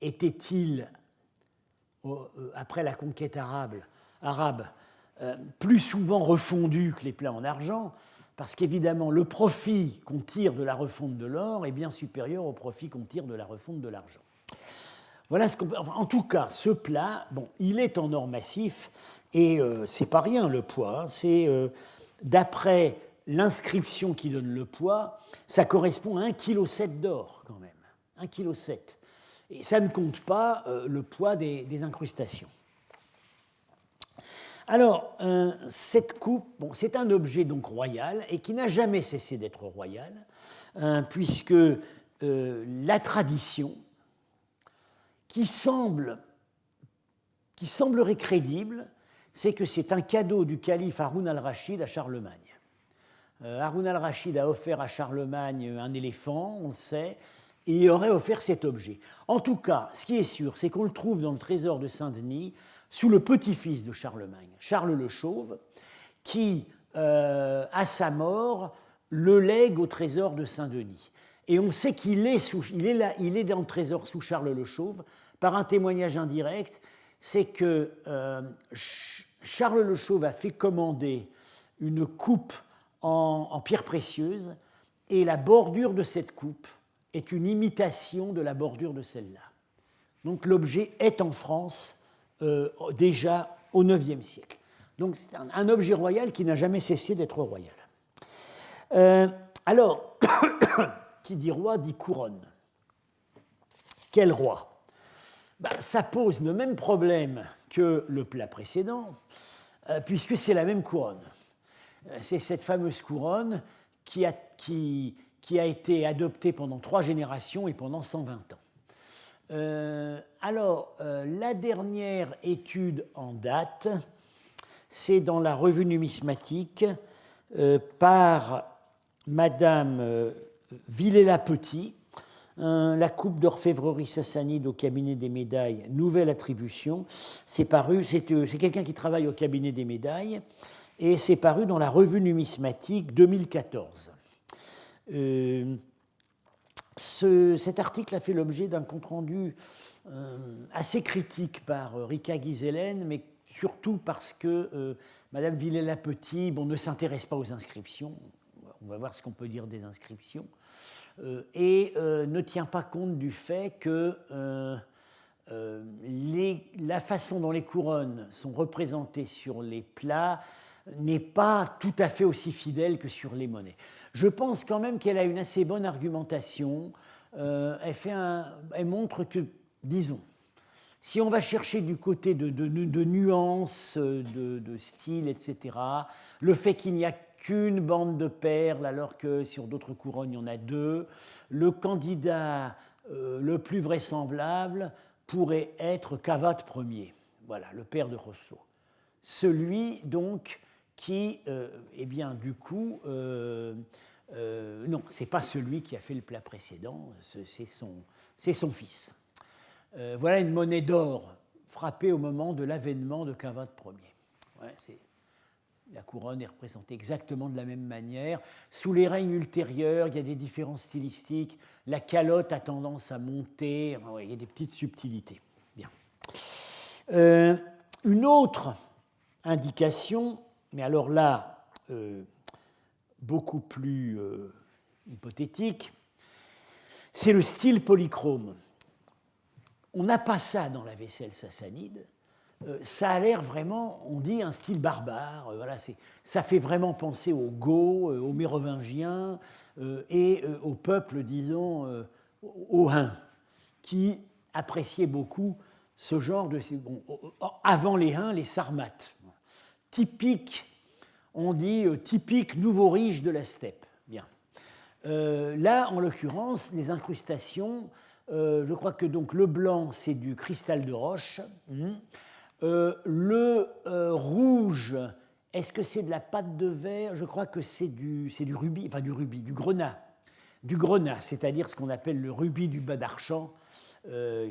étaient-ils, après la conquête arabe, plus souvent refondus que les plats en argent, parce qu'évidemment, le profit qu'on tire de la refonte de l'or est bien supérieur au profit qu'on tire de la refonte de l'argent. Voilà ce qu'on peut... Enfin, en tout cas, ce plat, bon, il est en or massif, et c'est pas rien le poids. C'est, d'après l'inscription qui donne le poids, ça correspond à 1,7 kg d'or quand même. 1,7 kg. Et ça ne compte pas le poids des incrustations. Alors, cette coupe, bon, c'est un objet donc royal et qui n'a jamais cessé d'être royal, puisque la tradition, qui semblerait crédible, c'est que c'est un cadeau du calife Haroun al-Rachid à Charlemagne. Haroun al-Rachid a offert à Charlemagne un éléphant, on le sait, et il aurait offert cet objet. En tout cas, ce qui est sûr, c'est qu'on le trouve dans le trésor de Saint-Denis sous le petit-fils de Charlemagne, Charles le Chauve, qui, à sa mort, le lègue au trésor de Saint-Denis. Et on sait qu'il est, il est dans le trésor sous Charles le Chauve par un témoignage indirect, c'est que Charles le Chauve a fait commander une coupe en pierre précieuse, et la bordure de cette coupe est une imitation de la bordure de celle-là. Donc l'objet est en France déjà au IXe siècle. Donc c'est un objet royal qui n'a jamais cessé d'être royal. Alors, qui dit roi dit couronne. Quel roi? Ça pose le même problème que le plat précédent, puisque c'est la même couronne. C'est cette fameuse couronne qui a été adoptée pendant 3 générations et pendant 120 ans. La dernière étude en date, c'est dans la revue numismatique par Madame Villers-Petit, la coupe d'orfèvrerie sassanide au cabinet des médailles, nouvelle attribution. C'est quelqu'un qui travaille au cabinet des médailles, et c'est paru dans la revue numismatique 2014. Cet article a fait l'objet d'un compte-rendu assez critique par Rika Gizelen, mais surtout parce que Madame Villers-Petit ne s'intéresse pas aux inscriptions, on va voir ce qu'on peut dire des inscriptions, et ne tient pas compte du fait que la façon dont les couronnes sont représentées sur les plats n'est pas tout à fait aussi fidèle que sur les monnaies. Je pense quand même qu'elle a une assez bonne argumentation. Elle montre que, disons, si on va chercher du côté de nuances, de style, etc., le fait qu'il n'y a qu'une bande de perles alors que sur d'autres couronnes il y en a 2, le candidat le plus vraisemblable pourrait être Cavade Ier, voilà, le père de Rousseau. Celui donc qui, du coup, non, ce n'est pas celui qui a fait le plat précédent, c'est son fils. Voilà une monnaie d'or frappée au moment de l'avènement de Cavade Ier. Ouais, la couronne est représentée exactement de la même manière. Sous les règnes ultérieurs, il y a des différences stylistiques. La calotte a tendance à monter. Enfin, il y a des petites subtilités. Bien. Une autre indication, mais alors là, beaucoup plus hypothétique, c'est le style polychrome. On n'a pas ça dans la vaisselle sassanide. Ça a l'air vraiment, on dit, un style barbare. Voilà, ça fait vraiment penser aux Goths, aux Mérovingiens et au peuple, disons, aux Huns, qui appréciaient beaucoup ce genre de... avant les Huns, les Sarmates. Typique, on dit, typique nouveau riche de la steppe. Bien. Là, en l'occurrence, les incrustations, je crois que donc le blanc, c'est du cristal de roche. Le rouge, est-ce que c'est de la pâte de verre? Je crois que c'est du rubis, enfin du grenat. Du grenat, c'est-à-dire ce qu'on appelle le rubis du Badarchan,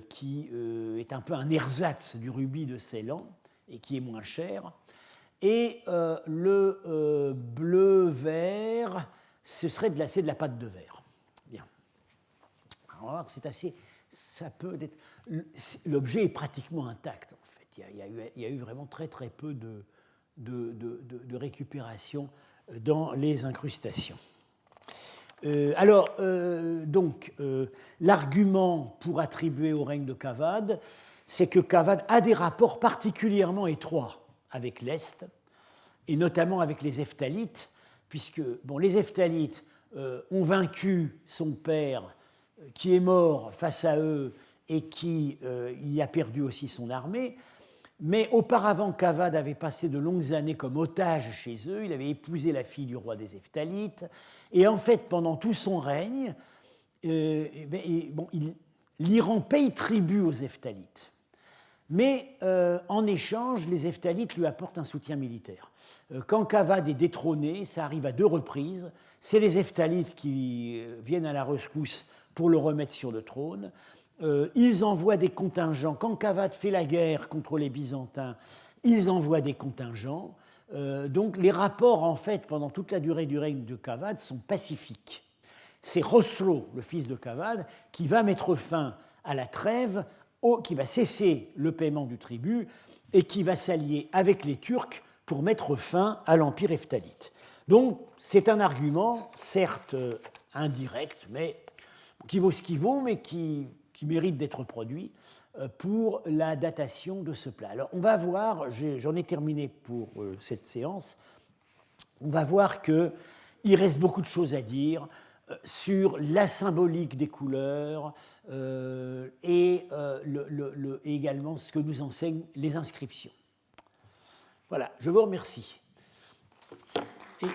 qui est un peu un ersatz du rubis de Ceylan et qui est moins cher. Et le bleu-vert, c'est de la pâte de verre. Bien. Alors, c'est assez... Ça peut être... L'objet est pratiquement intact, en fait. Il y a eu vraiment très très peu de récupération dans les incrustations. L'argument pour attribuer au règne de Cavade, c'est que Cavade a des rapports particulièrement étroits avec l'Est, et notamment avec les Hephthalites, puisque les Hephthalites ont vaincu son père, qui est mort face à eux, et qui y a perdu aussi son armée. Mais auparavant, Cavade avait passé de longues années comme otage chez eux, il avait épousé la fille du roi des Hephthalites, et en fait, pendant tout son règne, l'Iran paye tribut aux Hephthalites. Mais en échange, les Hephthalites lui apportent un soutien militaire. Quand Kavad est détrôné, ça arrive à 2 reprises, c'est les Hephthalites qui viennent à la rescousse pour le remettre sur le trône. Ils envoient des contingents. Quand Kavad fait la guerre contre les Byzantins, ils envoient des contingents. Donc les rapports, en fait, pendant toute la durée du règne de Kavad, sont pacifiques. C'est Roslo, le fils de Kavad, qui va mettre fin à la trêve, qui va cesser le paiement du tribut et qui va s'allier avec les Turcs pour mettre fin à l'empire hephtalite. Donc c'est un argument, certes indirect, mais qui vaut ce qu'il vaut, mais qui mérite d'être produit pour la datation de ce plat. Alors on va voir, j'en ai terminé pour cette séance, on va voir qu'il reste beaucoup de choses à dire sur la symbolique des couleurs et également ce que nous enseignent les inscriptions. Voilà, je vous remercie. Et